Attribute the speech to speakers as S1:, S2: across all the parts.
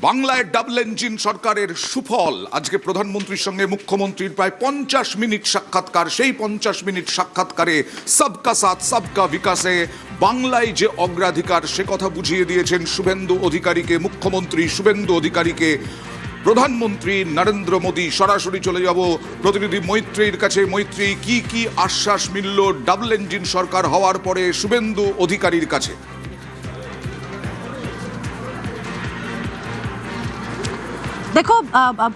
S1: বাংলায় double engine সরকারের সুফল। আজকে প্রধানমন্ত্রীর সঙ্গে মুখ্যমন্ত্রীর প্রায় 50 মিনিট সাক্ষাৎকার। সেই 50 মিনিট সাক্ষাৎকারে সবকা সাথ সবকা বিকাশে বাংলায় যে অগ্রাধিকার সে কথা বুঝিয়ে দিয়েছেন শুভেন্দু অধিকারীকে, মুখ্যমন্ত্রী শুভেন্দু অধিকারীকে প্রধানমন্ত্রী নরেন্দ্র মোদী। সরাসরি চলে যাব প্রতিনিধি মৈত্রীর কাছে। মৈত্রী, কি কি আশ্বাস মিলল ডাবল ইঞ্জিন সরকার হওয়ার পরে শুভেন্দু অধিকারীর কাছে?
S2: দেখো,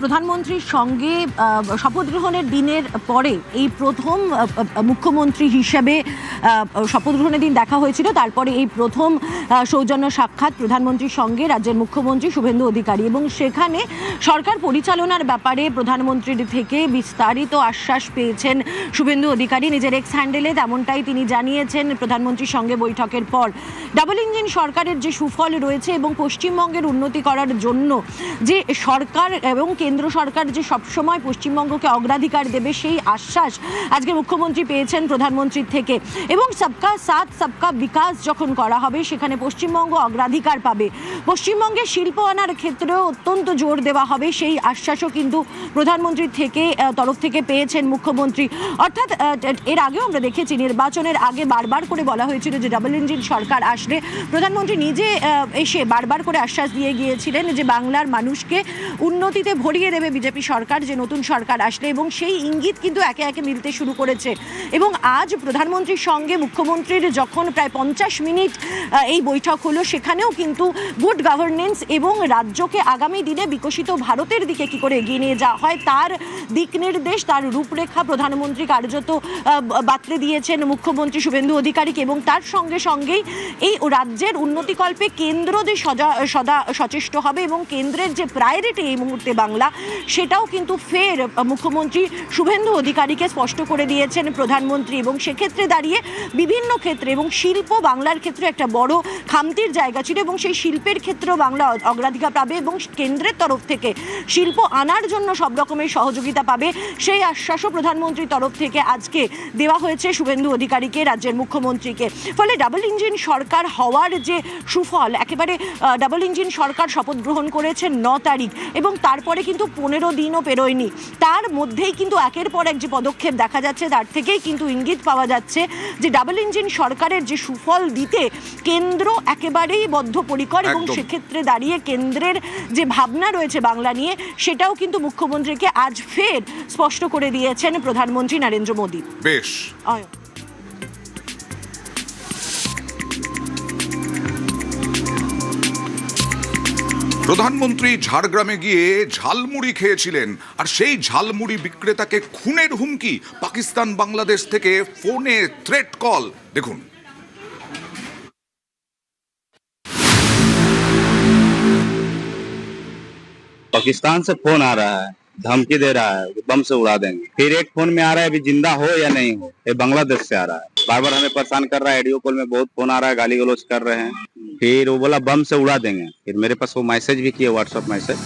S2: প্রধানমন্ত্রীর সঙ্গে শপথ গ্রহণের দিনের পরে এই প্রথম মুখ্যমন্ত্রী হিসেবে শপথ গ্রহণের দিন দেখা হয়েছিল। তারপরে এই প্রথম সৌজন্য সাক্ষাৎ প্রধানমন্ত্রীর সঙ্গে রাজ্যের মুখ্যমন্ত্রী শুভেন্দু অধিকারী, এবং সেখানে সরকার পরিচালনার ব্যাপারে প্রধানমন্ত্রীর থেকে বিস্তারিত আশ্বাস পেয়েছেন শুভেন্দু অধিকারী। নিজের এক্স হ্যান্ডেলে তেমনটাই তিনি জানিয়েছেন প্রধানমন্ত্রীর সঙ্গে বৈঠকের পর। ডাবল ইঞ্জিন সরকারের যে সুফল রয়েছে এবং পশ্চিমবঙ্গের উন্নতি করার জন্য যে সরকার এবং কেন্দ্র সরকার যে সবসময় পশ্চিমবঙ্গকে অগ্রাধিকার দেবে, সেই আশ্বাস আজকে মুখ্যমন্ত্রী পেয়েছেন প্রধানমন্ত্রীর থেকে। এবং সবকা সাথ সবকা বিকাশ যখন করা হবে সেখানে পশ্চিমবঙ্গ অগ্রাধিকার পাবে। পশ্চিমবঙ্গে শিল্প আনার ক্ষেত্রেও অত্যন্ত জোর দেওয়া হবে, সেই আশ্বাসও কিন্তু প্রধানমন্ত্রীর থেকে তরফ থেকে পেয়েছেন মুখ্যমন্ত্রী। অর্থাৎ এর আগেও আমরা দেখেছি নির্বাচনের আগে বারবার করে বলা হয়েছিল যে ডাবল ইঞ্জিন সরকার আসলে প্রধানমন্ত্রী নিজে এসে বারবার করে আশ্বাস দিয়ে গিয়েছিলেন যে বাংলার মানুষকে উন্নতিতে ভরিয়ে দেবে বিজেপি সরকার, যে নতুন সরকার আসলে, এবং সেই ইঙ্গিত কিন্তু একে একে মিলতে শুরু করেছে। এবং আজ প্রধানমন্ত্রীর সঙ্গে মুখ্যমন্ত্রীর যখন প্রায় 50 মিনিট এই বৈঠক হলো, সেখানেও কিন্তু গুড গভর্নেন্স এবং রাজ্যকে আগামী দিনে বিকশিত ভারতের দিকে কি করে এগিয়ে নিয়ে যাওয়া হয় তার দিক নির্দেশ, তার রূপরেখা প্রধানমন্ত্রী কার্যত বাতলে দিয়েছেন মুখ্যমন্ত্রী শুভেন্দু অধিকারীকে। এবং তার সঙ্গে সঙ্গেই এই রাজ্যের উন্নতিকল্পে কেন্দ্র যে সদা সচেষ্ট হবে এবং কেন্দ্রের যে প্রায়োরিটি এই মুহূর্তে বাংলা, সেটাও কিন্তু ফের মুখ্যমন্ত্রী শুভেন্দু অধিকারীকে স্পষ্ট করে দিয়েছেন প্রধানমন্ত্রী। এবং সেক্ষেত্রে দাঁড়িয়ে বিভিন্ন ক্ষেত্রে, এবং শিল্প বাংলার ক্ষেত্রে একটা বড় খামতির জায়গা ছিল, এবং সেই শিল্পের ক্ষেত্রেও বাংলা অগ্রাধিকার পাবে এবং কেন্দ্রের তরফ থেকে শিল্প আনার জন্য সব রকমের সহযোগিতা পাবে, সেই আশ্বাসও প্রধানমন্ত্রীর তরফ থেকে আজকে দেওয়া হয়েছে শুভেন্দু অধিকারীকে, রাজ্যের মুখ্যমন্ত্রীকে। ফলে ডাবল ইঞ্জিন সরকার হওয়ার যে সুফল, একেবারে ডাবল ইঞ্জিন সরকার শপথ গ্রহণ করেছেন 9 তারিখ, এবং তারপরে কিন্তু 15 দিনও পেরোয়নি, তার মধ্যেই কিন্তু একের পর এক যে পদক্ষেপ দেখা যাচ্ছে তার থেকেই কিন্তু ইঙ্গিত পাওয়া যাচ্ছে যে ডাবল ইঞ্জিন সরকারের যে সুফল দিতে কেন্দ্র একেবারেই বদ্ধপরিকর। এবং সেক্ষেত্রে দাঁড়িয়ে কেন্দ্রের যে ভাবনা রয়েছে বাংলা নিয়ে, সেটাও কিন্তু মুখ্যমন্ত্রীকে আজ ফের স্পষ্ট করে দিয়েছেন প্রধানমন্ত্রী নরেন্দ্র মোদী।
S1: বেশ, প্রধানমন্ত্রী ঝাড়গ্রামে গিয়ে ঝালমুড়ি খেয়েছিলেন, আর সেই ঝালমুড়ি বিক্রেতাকে খুনের হুমকি পাকিস্তান বাংলাদেশ থেকে ফোনে থ্রেট কল। দেখুন।
S3: पाकिस्तान से फोन आ रहा है, धमकी दे रहा है, बम से उड़ा देंगे। फिर एक फोन में आ रहा है अभी जिंदा हो या नहीं हो, ये बांग्लादेश से आ रहा है, बार बार हमें परेशान कर रहा है। ऑडियो कॉल में बहुत फोन आ रहा है, गाली गलौज कर रहे हैं। फिर वो बोला बम से उड़ा देंगे। फिर मेरे पास वो मैसेज भी किया, व्हाट्सएप मैसेज।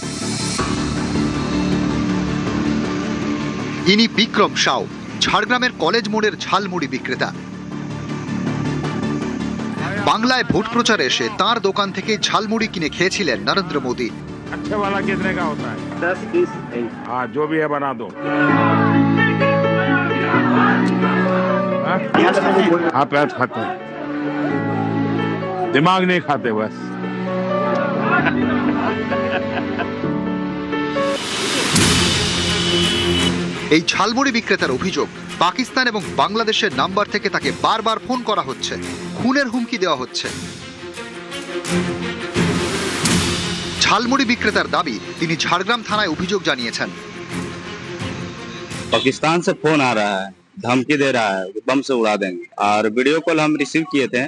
S4: ইনি বিক্রম সাউ, ঝাড়গ্রামের কলেজ মোড়ের ঝালমুড়ি বিক্রেতা। বাংলায় ভোট প্রচারে এসে তার দোকান থেকে ঝালমুড়ি কিনে খেয়েছিলেন নরেন্দ্র মোদী।
S5: अच्छे वाला कितने का होता है? 10-20। हाँ, जो भी है बना दो। हाँ, प्याज खाते हैं, दिमाग नहीं खाते बस।
S4: এই ঝালমুড়ি বিক্রেতার অভিযোগ, পাকিস্তান এবং বাংলাদেশের নাম্বার থেকে তাকে বারবার ফোন করা হচ্ছে, খুনের হুমকি দেওয়া হচ্ছে। ঝালমুড়ি বিক্রেতার দাবি, তিনি ঝাড়গ্রাম থানায় অভিযোগ জানিয়েছেন।
S3: पाकिस्तान से फोन आ रहा है, धमकी दे रहा है, बम से उड़ा देंगे। और वीडियो कॉल हम रिसीव किए थे,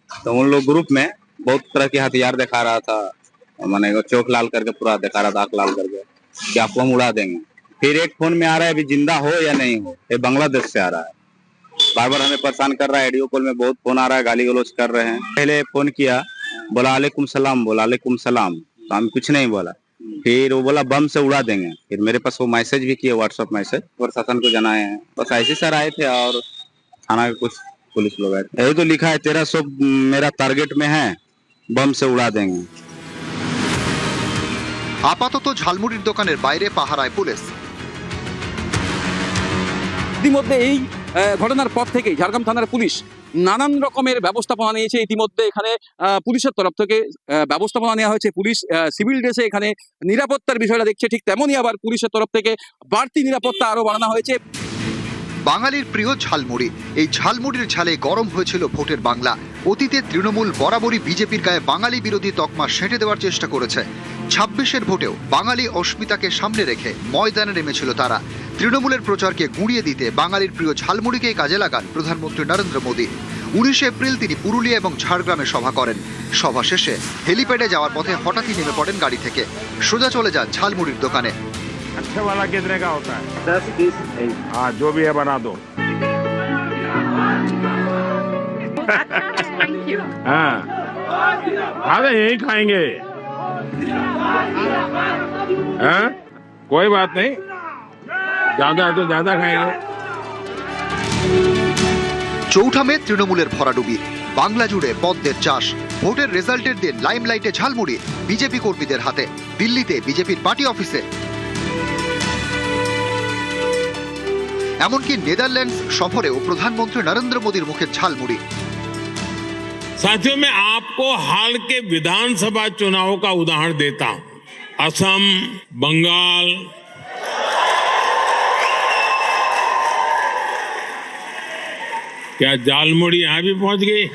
S3: तो उन लोग ग्रुप में बहुत तरह के हथियार दिखा रहा था, माने चौक लाल करके पूरा दिखा रहा था, आंख लाल करके, कि आपको हम उड़ा देंगे। फिर एक फोन में आ रहा है अभी जिंदा हो या नहीं हो, ये बांग्लादेश से आ रहा है, बार बार हमें परेशान कर रहा है। ऑडियो कॉल में बहुत फोन आ रहा है, गाली गलौज कर रहे हैं। पहले फोन किया, बोला वालेकुम सलाम, बोला वालेकुम सलाम, तो हम कुछ नहीं बोला। फिर वो बोला बम से उड़ा देंगे। फिर मेरे पास वो मैसेज भी किया, व्हाट्सएप मैसेज, प्रशासन को जनाए हैं। बस ऐसे सर आए थे और थाना के कुछ पुलिस लोग आए थे। यही तो लिखा है 1300 मेरा टारगेट में है, बम से उड़ा देंगे।
S4: আপাতত ঝালমুড়ির দোকানের বাইরে পাহারায় পুলিশ।
S6: ইতিমধ্যে এই ঘটনার পর থেকেই ঝাড়গ্রাম থানার পুলিশ নানান রকমের ব্যবস্থাপনা নিয়েছে। ইতিমধ্যে এখানে পুলিশের তরফ থেকে ব্যবস্থাপনা নেওয়া হয়েছে। পুলিশ সিভিল ড্রেসে এখানে নিরাপত্তার বিষয়টা দেখছে, ঠিক তেমনই আবার পুলিশের তরফ থেকে বাড়তি নিরাপত্তা আরো বাড়ানো হয়েছে।
S4: বাঙালির প্রিয় ঝালমুড়ি, এই ঝালমুড়ির ঝালে গরম হয়েছিল ভোটের বাংলা। অতীতে তৃণমূল বরাবরই বিজেপির গায়ে বাঙালি বিরোধী তকমা সেঁটে দেওয়ার চেষ্টা করেছে। 26-এর ভোটেও বাঙালি অস্মিতাকে সামনে রেখে ময়দানে নেমেছিল তারা। তৃণমূলের প্রচারকে গুঁড়িয়ে দিতে বাঙালির প্রিয় ঝালমুড়িকেই কাজে লাগান প্রধানমন্ত্রী নরেন্দ্র মোদী। 19 এপ্রিল তিনি পুরুলিয়া এবং ঝাড়গ্রামে সভা করেন। সভা শেষে হেলিপ্যাডে যাওয়ার পথে হঠাৎই নেমে পড়েন গাড়ি থেকে, সোজা চলে যান ঝালমুড়ির দোকানে।
S5: अच्छा वाला कितने का होता है? 10, 20, 20। हाँ, जो भी है बना दो। हाँ, अरे यही खाएंगे। हाँ, कोई बात नहीं, ज्यादा है तो ज्यादा खाएंगे।
S4: চৌঠা মে তৃণমূলের ভরাডুবি, বাংলা জুড়ে পদ্মের চাষ। ভোটের রেজাল্টের দিন লাইমলাইটে ঝালমুড়ি বিজেপি কর্মীদের হাতে, দিল্লিতে বিজেপির পার্টি অফিসে। এমনকি নেদারল্যান্ডস সফরেও প্রধানমন্ত্রী নরেন্দ্র মোদীর মুখে ঝালমুড়ি।
S7: साथियों, मैं आपको हाल के विधानसभा चुनाव का उदाहरण देता हूं। असम, बंगाल, क्या झालमुड़ी यहां भी पहुंच गई?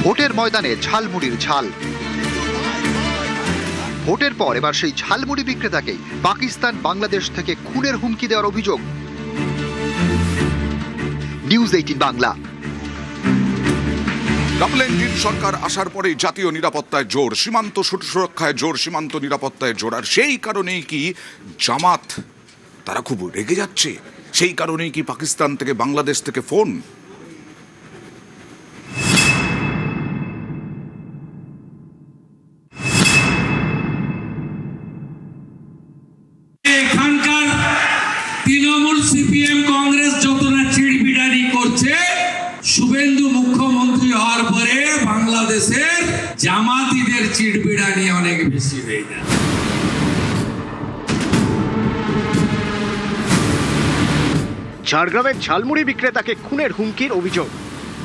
S4: ভোটের ময়দানে ঝালমুড়ির ঝাল। ভোটের পর এবার সেই ঝালমুড়ি বিক্রেতাকেই পাকিস্তান বাংলাদেশ থেকে খুনের হুমকি দেওয়ার অভিযোগ। নিউজ 18 বাংলা।
S1: ডাবল ইঞ্জিন সরকার আসার পরে জাতীয় নিরাপত্তায় জোর, সীমান্ত সুরক্ষায় জোর, সীমান্ত নিরাপত্তায় জোর। আর সেই কারণেই কি জামাত তারা খুব রেগে যাচ্ছে? সেই কারণেই কি পাকিস্তান থেকে বাংলাদেশ থেকে ফোন?
S8: এখানকার তৃণমূল, সিপিএম, কংগ্রেস যত না চিড়বিড়ানি করছে, শুভেন্দু মুখ্যমন্ত্রী হওয়ার পরে বাংলাদেশের জামাতিদের চিড়বিড়ানি অনেক বেশি হয়ে যায়।
S9: ঝাড়গ্রামের ঝালমুড়ি বিক্রেতাকে খুনের হুমকির অভিযোগ।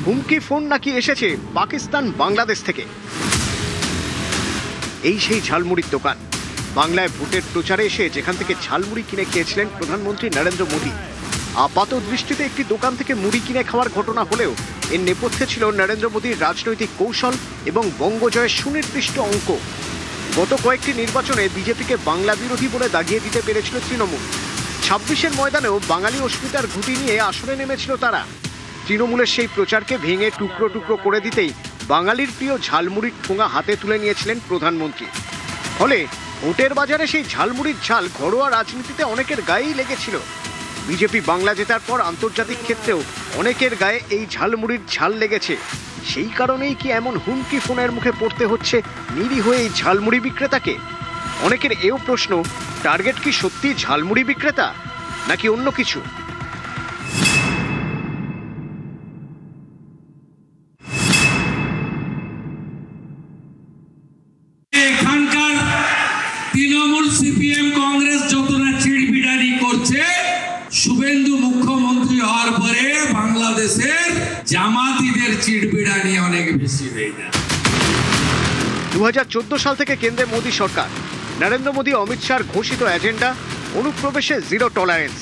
S9: হুমকি ফোন নাকি এসেছে পাকিস্তান বাংলাদেশ থেকে। এই সেই ঝালমুড়ির দোকান। বাংলায় ভোটের প্রচারে এসে যেখান থেকে ঝালমুড়ি কিনে খেয়েছিলেন প্রধানমন্ত্রী নরেন্দ্র মোদী। আপাত দৃষ্টিতে একটি দোকান থেকে মুড়ি কিনে খাওয়ার ঘটনা হলেও এর নেপথ্যে ছিল নরেন্দ্র মোদীর রাজনৈতিক কৌশল এবং বঙ্গজয়ের সুনির্দিষ্ট অঙ্ক। গত কয়েকটি নির্বাচনে বিজেপিকে বাংলা বিরোধী বলে দাগিয়ে দিতে পেরেছিল তৃণমূল। 26-এর ময়দানেও বাঙালি অস্মিতার ঘুঁটি নিয়ে আসরে নেমেছিল তারা। তৃণমূলের সেই প্রচারকে ভেঙে টুকরো টুকরো করে দিতেই বাঙালির প্রিয় ঝালমুড়ির ঠোঙা হাতে তুলে নিয়েছিলেন প্রধানমন্ত্রী। ফলে ভোটের বাজারে সেই ঝালমুড়ির ঝাল ঘরোয়া রাজনীতিতে অনেকের গায়েই লেগেছিল। বিজেপি বাংলা জেতার পর আন্তর্জাতিক ক্ষেত্রেও অনেকের গায়ে এই ঝালমুড়ির ঝাল লেগেছে। সেই কারণেই কি এমন হুমকি ফোনের মুখে পড়তে হচ্ছে নিরীহ এই ঝালমুড়ি বিক্রেতাকে? অনেকের এও প্রশ্ন, টার্গেট কি সত্যি ঝালমুড়ি বিক্রেতা নাকি অন্য কিছু?
S8: এখানকার তৃণমূল, সিপিএম, কংগ্রেস যত না চিড়বিড়ানি করছে, শুভেন্দু মুখ্যমন্ত্রী হওয়ার পরে বাংলাদেশের জামাতিদের চিড়বিড়ানি অনেক বেশি হয়ে যায়।
S9: 2014 সাল থেকে কেন্দ্রে মোদী সরকার। নরেন্দ্র মোদী, অমিত শাহর ঘোষিত এজেন্ডা অনুপ্রবেশে জিরো টলারেন্স।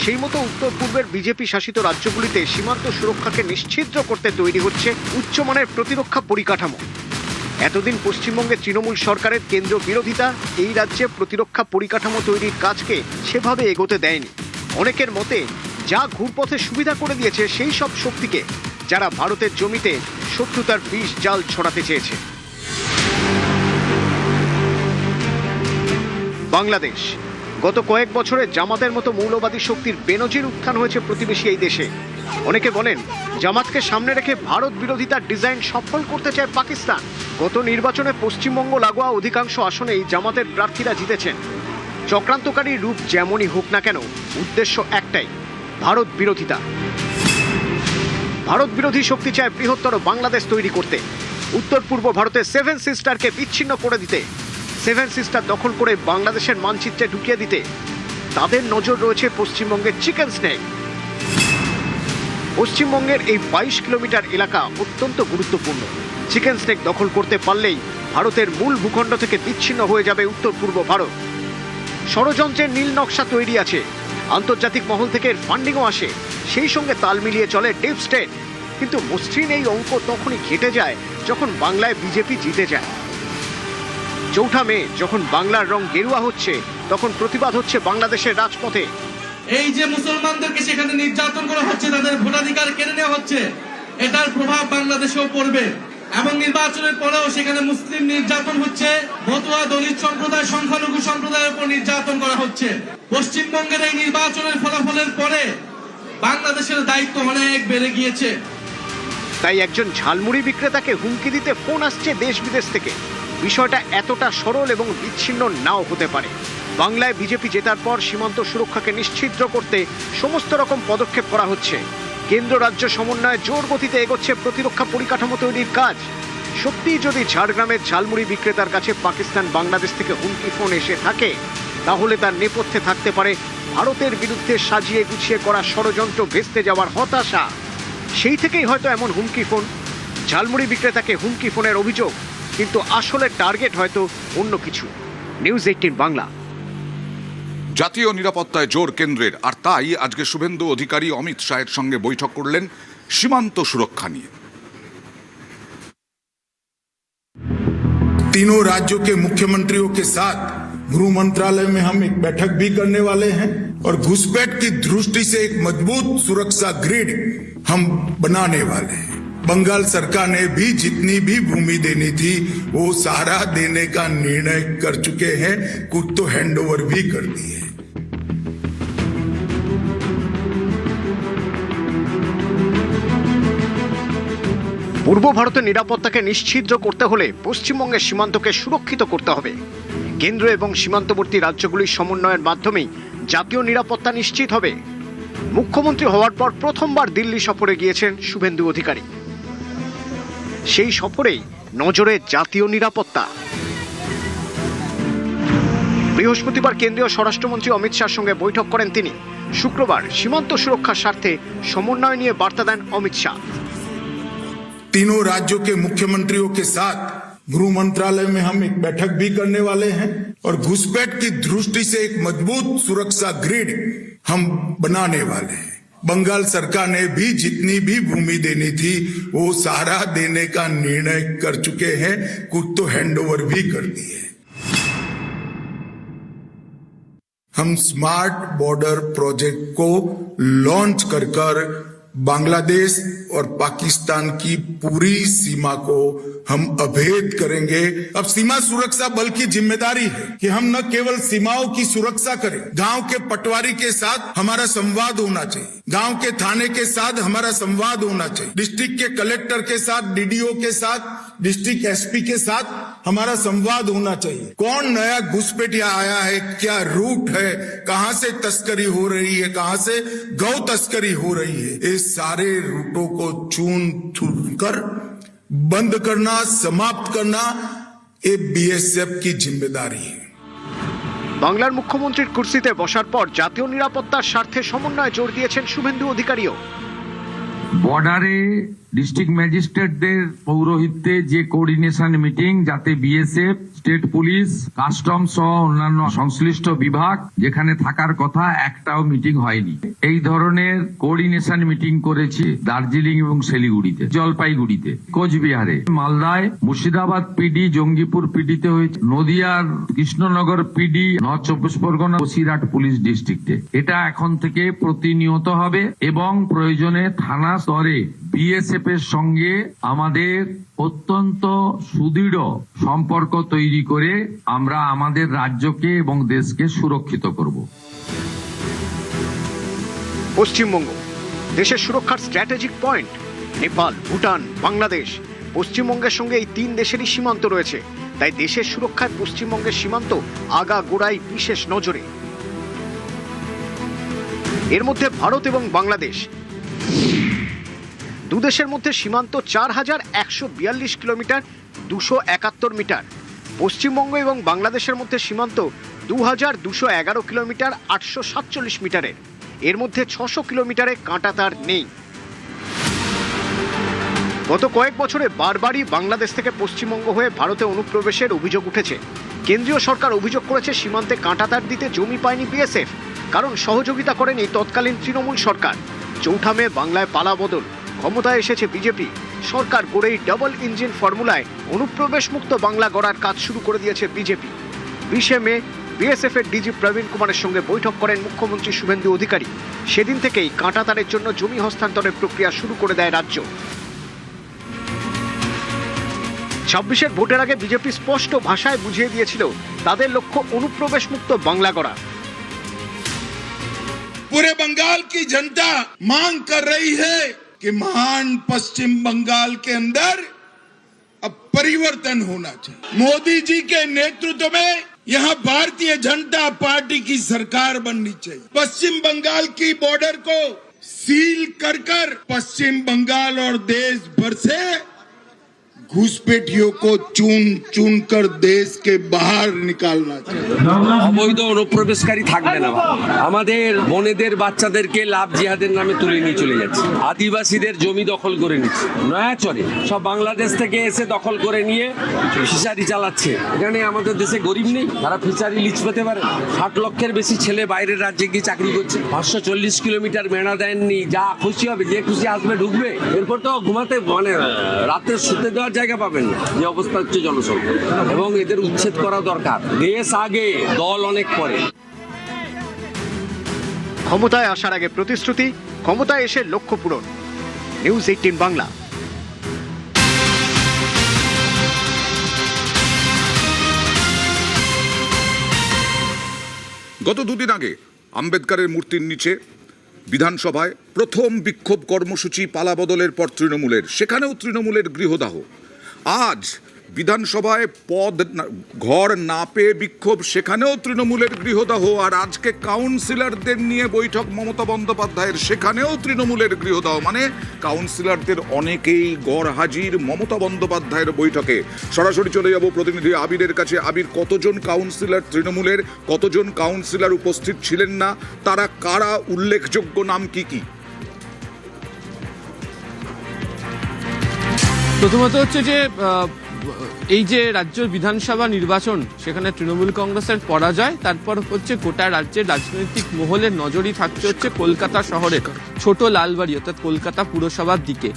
S9: সেই মতো উত্তর পূর্বের বিজেপি শাসিত রাজ্যগুলিতে সীমান্ত সুরক্ষাকে নিশ্ছিদ্র করতে তৈরি হচ্ছে উচ্চমানের প্রতিরক্ষা পরিকাঠামো। এতদিন পশ্চিমবঙ্গে তৃণমূল সরকারের কেন্দ্র বিরোধিতা এই রাজ্যে প্রতিরক্ষা পরিকাঠামো তৈরির কাজকে সেভাবে এগোতে দেয়নি। অনেকের মতে যা ঘুরপথে সুবিধা করে দিয়েছে সেই সব শক্তিকে, যারা ভারতের জমিতে শত্রুতার বিষ জাল ছড়াতে চেয়েছে। বাংলাদেশ গত কয়েক বছরে জামাতের মতো মৌলবাদী শক্তির বেনজির উত্থান হয়েছে প্রতিবেশী এই দেশে। অনেকে বলেন জামাতকে সামনে রেখে ভারত বিরোধিতার ডিজাইন সফল করতে চায় পাকিস্তান। গত নির্বাচনে পশ্চিমবঙ্গ লাগোয়া অধিকাংশ আসনেই জামাতের প্রার্থীরা জিতেছেন। চক্রান্তকারী রূপ যেমনই হোক না কেন, উদ্দেশ্য একটাই, ভারত বিরোধিতা। ভারত বিরোধী শক্তি চায় বৃহত্তর বাংলাদেশ তৈরি করতে, উত্তর পূর্ব ভারতের 7 সিস্টারকে বিচ্ছিন্ন করে দিতে, 7 সিস্টার দখল করে বাংলাদেশের মানচিত্রে ঢুকিয়ে দিতে। তাদের নজর রয়েছে পশ্চিমবঙ্গের চিকেন স্নেক। পশ্চিমবঙ্গের এই 22 কিলোমিটার এলাকা অত্যন্ত গুরুত্বপূর্ণ। চিকেন স্নেক দখল করতে পারলেই ভারতের মূল ভূখণ্ড থেকে বিচ্ছিন্ন হয়ে যাবে উত্তর পূর্ব ভারত। ষড়যন্ত্রের নীল নকশা তৈরি আছে, আন্তর্জাতিক মহল থেকে ফান্ডিংও আসে, সেই সঙ্গে তাল মিলিয়ে চলে ডিপ স্টেট। কিন্তু মসৃণ এই অঙ্ক তখনই ঘেটে যায় যখন বাংলায় বিজেপি জিতে যায়। 4 মে যখন বাংলার রং গেরুয়া হচ্ছে, তখন প্রতিবাদ হচ্ছে বাংলাদেশের রাজপথে।
S8: এই যে মুসলমানদেরকে সেখানে নির্যাতন করা হচ্ছে, তাদের ভোটাধিকার কেড়ে নেওয়া হচ্ছে, এটার প্রভাব বাংলাদেশেও পড়বে। এবং নির্বাচনের পরেও সেখানে মুসলিম নির্যাতন হচ্ছে, মতুয়া দলিত সম্প্রদায়, সংখ্যালঘু সম্প্রদায়ের উপর নির্যাতন করা হচ্ছে। পশ্চিমবঙ্গের এই নির্বাচনের ফলাফলের পরে বাংলাদেশের দায়িত্ব অনেক বেড়ে গিয়েছে।
S9: তাই একজন ঝালমুড়ি বিক্রেতাকে হুমকি দিতে ফোন আসছে দেশ বিদেশ থেকে। বিষয়টা এতটা সরল এবং বিচ্ছিন্ন নাও হতে পারে। বাংলায় বিজেপি জেতার পর সীমান্ত সুরক্ষাকে নিশ্চিদ্র করতে সমস্ত রকম পদক্ষেপ করা হচ্ছে। কেন্দ্র রাজ্য সমন্বয়ে জোর গতিতে এগোচ্ছে প্রতিরক্ষা পরিকাঠামো তৈরির কাজ। সত্যিই যদি ঝাড়গ্রামের ঝালমুড়ি বিক্রেতার কাছে পাকিস্তান বাংলাদেশ থেকে হুমকি ফোন এসে থাকে, তাহলে তার নেপথ্যে থাকতে পারে ভারতের বিরুদ্ধে সাজিয়ে গুছিয়ে করা ষড়যন্ত্র, ভেস্তে যাওয়ার হতাশা। সেই থেকেই হয়তো এমন হুমকি ফোন। ঝালমুড়ি বিক্রেতাকে হুমকি ফোনের অভিযোগ, কিন্তু আসলে টার্গেট হয়তো অন্য কিছু। নিউজ 18 বাংলা।
S1: জাতীয় নিরাপত্তায় জোর কেন্দ্রের, আর তাই আজকে শুভেন্দু অধিকারী অমিত শাহের সঙ্গে বৈঠক করলেন সীমান্ত সুরক্ষা নিয়ে।
S10: तीनों राज्यों के मुख्यमंत्रियों के साथ गृह मंत्रालय में हम एक बैठक भी करने वाले हैं और घुसपैठ की दृष्टि से एक मजबूत सुरक्षा ग्रिड हम बनाने वाले हैं। बंगाल सरकार ने भी जितनी भी भूमि देनी थी वो सारा देने का निर्णय कर चुके हैं, कुछ तो हैंडओवर भी कर दिए।
S9: পূর্ব ভারতের নিরাপত্তাকে নিশ্চিদ্র করতে হলে পশ্চিমবঙ্গের সীমান্তকে সুরক্ষিত করতে হবে। কেন্দ্র এবং সীমান্তবর্তী রাজ্যগুলির সমন্বয়ের মাধ্যমেই জাতীয় নিরাপত্তা নিশ্চিত হবে। মুখ্যমন্ত্রী হওয়ার পর প্রথমবার দিল্লি সফরে গিয়েছেন শুভেন্দু অধিকারী। সেই সফরেই নজরে জাতীয় নিরাপত্তা। বৃহস্পতিবার কেন্দ্রীয় স্বরাষ্ট্রমন্ত্রী অমিত শাহর সঙ্গে বৈঠক করেন তিনি। শুক্রবার সীমান্ত সুরক্ষার স্বার্থে সমন্বয় নিয়ে বার্তা দেন অমিত শাহ।
S10: तीनों राज्यों के मुख्यमंत्रियों के साथ गृह मंत्रालय में हम एक बैठक भी करने वाले हैं और घुसपैठ की दृष्टि से एक मजबूत सुरक्षा ग्रिड हम बनाने वाले हैं। बंगाल सरकार ने भी जितनी भी भूमि देनी थी वो सारा देने का निर्णय कर चुके हैं, कुछ तो हैंडओवर भी कर दिए। हम स्मार्ट बॉर्डर प्रोजेक्ट को लॉन्च कर बांग्लादेश और पाकिस्तान की पूरी सीमा को हम अभेद करेंगे। अब सीमा सुरक्षा बल की जिम्मेदारी है कि हम न केवल सीमाओं की सुरक्षा करें, गांव के पटवारी के साथ हमारा संवाद होना चाहिए, गांव के थाने के साथ हमारा संवाद होना चाहिए, डिस्ट्रिक्ट के कलेक्टर के साथ, डीडीओ के साथ, डिस्ट्रिक्ट एसपी के साथ हमारा संवाद होना चाहिए। कौन नया घुसपैठिया आया है, क्या रूट है, कहां से तस्करी हो रही है, कहां से गौ तस्करी हो रही है, इस सारे रूटों को चून कर बंद करना, समाप्त करना ये बीएसएफ की जिम्मेदारी है।
S9: বাংলার মুখ্যমন্ত্রীর কুর্সিতে বসার পর জাতীয় নিরাপত্তার স্বার্থে সমন্বয়ে জোর দিয়েছেন শুভেন্দু অধিকারীও।
S8: বর্ডারে ডিস্ট্রিক্ট ম্যাজিস্ট্রেটদের পৌরোহিত্যে যে কোঅর্ডিনেশন মিটিং, যাতে বিএসএফ, স্টেট পুলিশ, কাস্টম সহ অন্যান্য সংশ্লিষ্ট বিভাগ যেখানে থাকার কথা, একটাও মিটিং হয়নি। এই ধরনের কোঅর্ডিনেশন মিটিং করেছি দার্জিলিং এবং শিলিগুড়িতে, জলপাইগুড়িতে, কোচবিহারে, মালদায়, মুর্শিদাবাদ পিডি, জঙ্গিপুর পিডিতে হয়েছে, নদিয়ার কৃষ্ণনগর পিডি, নর্থ চব্বিশ পরগনা, বসিরহাট পুলিশ ডিস্ট্রিক্টে। এটা এখন থেকে প্রতিনিয়ত হবে এবং প্রয়োজনে থানা স্তরে বিএসএফ এর সঙ্গে আমাদের অত্যন্ত সুদৃঢ় সম্পর্ক তৈরি করে আমরা আমাদের রাজ্যকে এবং দেশকে সুরক্ষিত করব।
S9: পশ্চিমবঙ্গ দেশের সুরক্ষার স্ট্র্যাটেজিক পয়েন্ট। নেপাল, ভুটান, বাংলাদেশ, পশ্চিমবঙ্গের সঙ্গে এই 3 দেশেরই সীমান্ত রয়েছে। তাই দেশের সুরক্ষায় পশ্চিমবঙ্গের সীমান্ত আগাগোড়াই বিশেষ নজরে। এর মধ্যে ভারত এবং বাংলাদেশ দুদেশের মধ্যে সীমান্ত 4142 কিলোমিটার 271 মিটার। পশ্চিমবঙ্গ এবং বাংলাদেশের মধ্যে সীমান্ত 2211 কিলোমিটার 847 মিটারের। এর মধ্যে 600 কিলোমিটারে কাঁটাতার নেই। গত কয়েক বছরে বারবারই বাংলাদেশ থেকে পশ্চিমবঙ্গ হয়ে ভারতে অনুপ্রবেশের অভিযোগ উঠেছে। কেন্দ্রীয় সরকার অভিযোগ করেছে সীমান্তে কাঁটাতার দিতে জমি পায়নি বিএসএফ, কারণ সহযোগিতা করেনি তৎকালীন তৃণমূল সরকার। 4 মে বাংলায় পালাবদল, ক্ষমতায় এসেছে বিজেপি। সরকার গড়েই ডাবল ইঞ্জিন ফর্মুলায় অনুপ্রবেশ মুক্ত বাংলা গড়ার কাজ শুরু করে দিয়েছে বিজেপি। 20 মে বিএসএফ এর ডিজি প্রবীণ কুমারের সঙ্গে বৈঠক করেন মুখ্যমন্ত্রী শুভেন্দু অধিকারী। সেদিন থেকেই কাঁটাতারের জন্য জমি হস্তান্তরের প্রক্রিয়া শুরু করে দেয় রাজ্য। 26-এর ভোটের আগে বিজেপি স্পষ্ট ভাষায় বুঝিয়ে দিয়েছিল তাদের লক্ষ্য অনুপ্রবেশ মুক্ত বাংলা গড়া।
S10: पूरे बंगाल की जनता मांग कर रही है कि महान पश्चिम बंगाल के अंदर अब परिवर्तन होना चाहिए। मोदी जी के नेतृत्व में यहाँ भारतीय जनता पार्टी की सरकार बननी चाहिए। पश्चिम बंगाल की बॉर्डर को सील कर पश्चिम बंगाल और देश भर से घुसपैठियों को चुन चुन कर देश के बाहर निकालना चाहिए।
S8: অবৈধ অনুপ্রবেশকারী থাকবে না। আমাদের বোনেদের বাচ্চাদেরকে লাভ জিহাদের নামে তুলে নিয়ে চলে যাচ্ছে। আদিবাসীদের জমি দখল করে নিচ্ছে নয়াচরে, সব বাংলাদেশ থেকে এসে দখল করে নিয়ে ফিশারি চালাচ্ছে। এখানে আমাদের দেশে গরিব নেই, তারা ফিশারি লিজ পেতে পারে। 60 লক্ষের বেশি ছেলে বাইরের রাজ্যে গিয়ে চাকরি করছে। 540 কিলোমিটার মেনা দেননি, যা খুশি হবে যে খুশি আসবে ঢুকবে। এরপর তো ঘুমাতে মানে রাতে শুতে দেওয়ার জায়গা পাবেন না, যে অবস্থা হচ্ছে জনসংখ্যা। এবং এদের উচ্ছেদ করা দরকার। দেশ আগে, দল অনেক পরে।
S9: ক্ষমতায় আসার আগে প্রতিশ্রুতি, ক্ষমতায় এসে লক্ষ্য পূরণ। নিউজ 18 বাংলা।
S1: গত দুদিন আগে আম্বেদকরের মূর্তির নিচে বিধানসভায় প্রথম বিক্ষোভ কর্মসূচি পালাবদলের পর তৃণমূলের, সেখানেও তৃণমূলের গৃহদাহ। আজ বিধানসভায় ঘর না পেয়ে বিক্ষোভ, সেখানেও তৃণমূলের গৃহদাহ। আর আজকে কাউন্সিলরদের নিয়ে বৈঠক মমতা বন্দ্যোপাধ্যায়ের, সেখানেও তৃণমূলের গৃহদাহ। মানে কাউন্সিলরদের অনেকেই গড় হাজির মমতা বন্দ্যোপাধ্যায়ের বৈঠকে। সরাসরি চলে যাব প্রতিনিধি আবিরের কাছে। আবির, কতজন কাউন্সিলর তৃণমূলের, কতজন কাউন্সিলর উপস্থিত ছিলেন না, তারা কারা, উল্লেখযোগ্য নাম কি কি?
S11: প্রথমত হচ্ছে যে এই যে রাজ্য বিধানসভা নির্বাচন, সেখানে তৃণমূল কংগ্রেসের পরাজয়, তারপর হচ্ছে গোটা রাজ্যের রাজনৈতিক মহলের নজরই থাকছে হচ্ছে কলকাতা শহরের ছোট লালবাড়ি অর্থাৎ কলকাতা পুরসভার দিকে।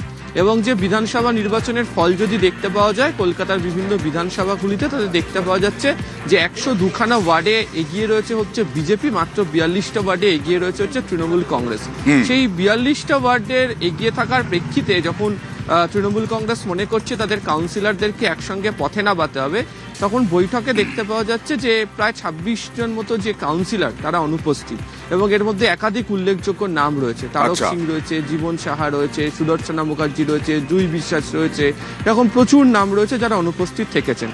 S11: এবং যে বিধানসভা নির্বাচনের ফল যদি দেখতে পাওয়া যায় কলকাতার বিভিন্ন বিধানসভাগুলিতে, তাদের দেখতে পাওয়া যাচ্ছে যে 102খানা ওয়ার্ডে এগিয়ে রয়েছে হচ্ছে বিজেপি, মাত্র 42টা ওয়ার্ডে এগিয়ে রয়েছে হচ্ছে তৃণমূল কংগ্রেস। সেই 42টা ওয়ার্ডের এগিয়ে থাকার প্রেক্ষিতে যখন তৃণমূল কংগ্রেস মনে করছে তাদের কাউন্সিলরদেরকে একসঙ্গে পথে নামাতে হবে, তখন বৈঠকে দেখতে পাওয়া যাচ্ছে যে প্রায় 26 জন মতো যে কাউন্সিলর তারা অনুপস্থিত। এবং এর মধ্যে একাধিক উল্লেখযোগ্য নাম রয়েছে, তারক সিং রয়েছে, জীবন সাহা রয়েছে, সুদর্শনা মুখার্জি রয়েছে, জুই বিশ্বাস রয়েছে, এরকম প্রচুর নাম রয়েছে যারা অনুপস্থিত থেকেছেন।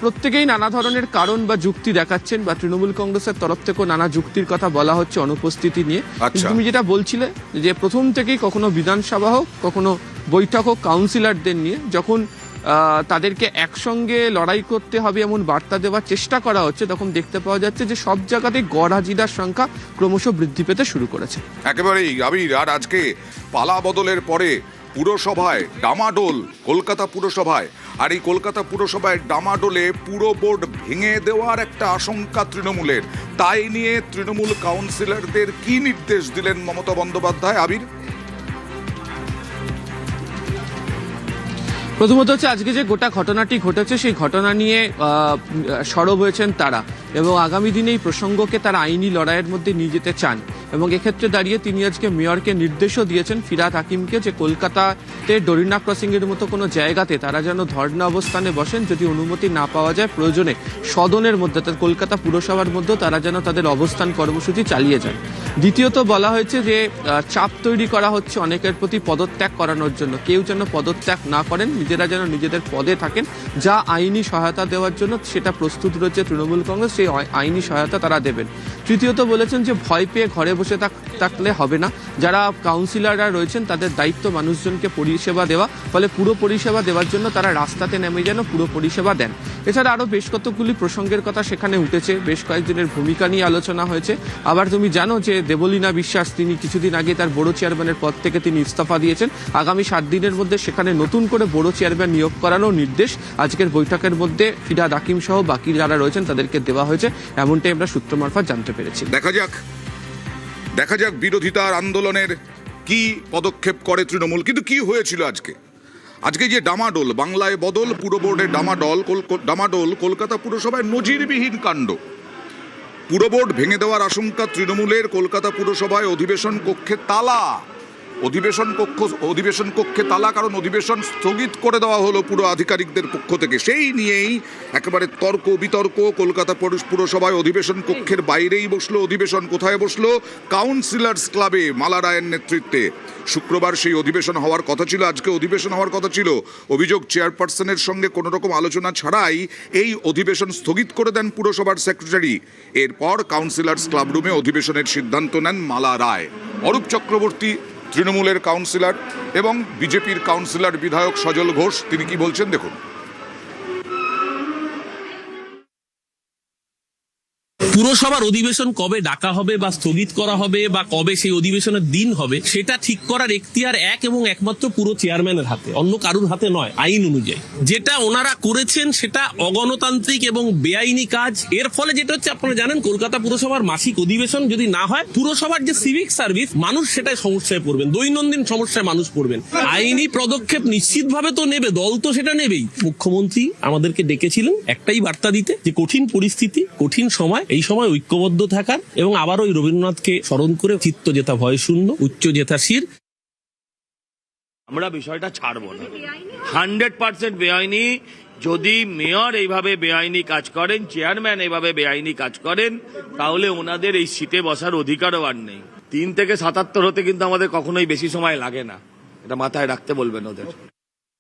S11: প্রত্যেকেই নানা ধরনের কারণ বা যুক্তি দেখাচ্ছেন, বা তৃণমূল কংগ্রেসের তরফ থেকেও নানা যুক্তির কথা বলা হচ্ছে অনুপস্থিতি নিয়ে। তুমি যেটা বলছিলে যে প্রথম থেকেই কখনো বিধানসভা হোক, কখনো বৈঠক হোক কাউন্সিলরদের নিয়ে, যখন তাদেরকে একসঙ্গে লড়াই করতে হবে এমন বার্তা দেওয়ার চেষ্টা করা হচ্ছে, তখন দেখতে পাওয়া যাচ্ছে যে সব জায়গাতেই গড় হাজিরার সংখ্যা ক্রমশ বৃদ্ধি পেতে শুরু করেছে।
S1: একেবারেই আবির। আর আজকে পালা বদলের পরে পুরসভায় ডামাডোল, কলকাতা পুরসভায়। আর এই কলকাতা পুরসভায় ডামাডোলে পুরো বোর্ড ভেঙে দেওয়ার একটা আশঙ্কা তৃণমূলের। তাই নিয়ে তৃণমূল কাউন্সিলরদের কি নির্দেশ দিলেন মমতা বন্দ্যোপাধ্যায়? আবির,
S11: প্রথমত হচ্ছে আজকে যে গোটা ঘটনাটি ঘটেছে সেই ঘটনা নিয়ে সরব হয়েছেন তারা, এবং আগামী দিনে এই প্রসঙ্গকে তারা আইনি লড়াইয়ের মধ্যে নিয়ে যেতে চান। এবং এক্ষেত্রে দাঁড়িয়ে তিনি আজকে মেয়রকে নির্দেশও দিয়েছেন ফিরহাদ হাকিমকে যে কলকাতাতে ডরিনা ক্রসিং এর মতো কোনো জায়গাতে তারা যেন ধর্ণা অবস্থানে বসেন, যদি অনুমতি না পাওয়া যায় প্রয়োজনে সদনের মধ্যে কলকাতা পুরসভার মধ্যে তারা যেন তাদের অবস্থান কর্মসূচি চালিয়ে যান। দ্বিতীয়ত বলা হয়েছে যে চাপ তৈরি করা হচ্ছে অনেকের প্রতি পদত্যাগ করানোর জন্য, কেউ যেন পদত্যাগ না করেন, নিজেরা যেন নিজেদের পদে থাকেন, যা আইনি সহায়তা দেওয়ার জন্য সেটা প্রস্তুত রয়েছে তৃণমূল কংগ্রেস, সেই আইনি সহায়তা তারা দেবেন। তৃতীয়ত বলেছেন যে ভয় পেয়ে ঘরে বসে থাকলে হবে না, যারা কাউন্সিলররা রয়েছেন তাদের দায়িত্ব মানুষজনকে পরিষেবা দেওয়া, ফলে পুরো পরিষেবা দেওয়ার জন্য তারা রাস্তাতে নেমে যেন পুরো পরিষেবা দেন। এছাড়া আরও বেশ কতগুলি প্রসঙ্গের কথা সেখানে উঠেছে, বেশ কয়েকজনের ভূমিকা নিয়ে আলোচনা হয়েছে। আবার তুমি জানো যে দেবলীনা বিশ্বাস তিনি কিছুদিন আগে তার বড় চেয়ারম্যানের পদ থেকে তিনি ইস্তফা দিয়েছেন, আগামী 7 দিনের মধ্যে সেখানে নতুন করে বড় চেয়ারম্যান নিয়োগ করানোর নির্দেশ আজকের বৈঠকের মধ্যে ফিরহাদ হাকিম সহ বাকি যারা রয়েছেন তাদেরকে দেওয়া হয়েছে, এমনটাই আমরা সূত্র মারফত জানতে পেরেছি।
S1: দেখা যাক বিরোধিতার আন্দোলনের কি পদক্ষেপ করে তৃণমূল। কিন্তু কি হয়েছিল আজকে যে ডামাডোল, বাংলায় বদল, পুরো বোর্ডে ডামাডোল, কলকাতা পুরসভায় নজিরবিহীন কাণ্ড। পুরো বোর্ড ভেঙে দেওয়ার আশঙ্কা তৃণমূলের। কলকাতা পুরসভায় অধিবেশন কক্ষে তালা, অধিবেশন কক্ষে তালা, কারণ অধিবেশন স্থগিত করে দেওয়া হলো পুরো আধিকারিকদের পক্ষ থেকে। সেই নিয়েই একেবারে তর্ক বিতর্ক। কলকাতা পুরসভায় অধিবেশন কক্ষের বাইরেই বসলো অধিবেশন। কোথায় বসলো? কাউন্সিলর্স ক্লাবে মালা রায়ের নেতৃত্বে। শুক্রবার সেই অধিবেশন হওয়ার কথা ছিল, আজকে অধিবেশন হওয়ার কথা ছিল। অভিযোগ, চেয়ারপারসনের সঙ্গে কোনো রকম আলোচনা ছাড়াই এই অধিবেশন স্থগিত করে দেন পুরসভার সেক্রেটারি। এরপর কাউন্সিলর্স ক্লাব রুমে অধিবেশনের সিদ্ধান্ত নেন মালা রায়। অরূপ চক্রবর্তী তৃণমূলের কাউন্সিলর এবং বিজেপির কাউন্সিলর বিধায়ক সজল ঘোষ, তিনি কি বলছেন দেখুন।
S12: পুরসভার অধিবেশন কবে ডাকা হবে বা স্থগিত করা হবে বা কবে সেই অধিবেশনের দিন হবে সেটা ঠিক করার এখতিয়ার এক এবং একমাত্র পুরো চেয়ারম্যানের হাতে, অন্য কারুর হাতে নয়। আইন অনুযায়ী যেটা ওনারা করেছেন সেটা অগণতান্ত্রিক এবং বেআইনি কাজ। এর ফলে যেটা হচ্ছে, আপনারা জানেন কলকাতা পুরসভার মাসিক অধিবেশন যদি না হয়, পুরসভার যে সিভিক সার্ভিস, মানুষ সেটাই সমস্যায় পড়বেন, দৈনন্দিন সমস্যায় মানুষ পড়বেন। আইনি পদক্ষেপ নিশ্চিতভাবে তো নেবে, দল তো সেটা নেবেই। মুখ্যমন্ত্রী আমাদেরকে ডেকেছিলেন একটাই বার্তা দিতে, যে কঠিন পরিস্থিতি, কঠিন সময়, এই সময় ঐক্যবদ্ধ থাকার এবং আবার ওই রবীন্দ্রনাথকে স্মরণ করে চিত্ত যেথা ভয় শূন্য, উচ্চ যেথা শির।
S13: আমরা বিষয়টা ছাড়বো না, 100% বেআইনি। যদি মেয়র এইভাবে বেআইনি কাজ করেন, চেয়ারম্যান এইভাবে বেআইনি কাজ করেন, তাহলে ওনাদের এই সিটে বসার অধিকারও আর নেই। 3 থেকে 77 হতে কিন্তু আমাদের কখনোই বেশি সময় লাগে না, এটা মাথায় রাখতে বলবেন ওদের।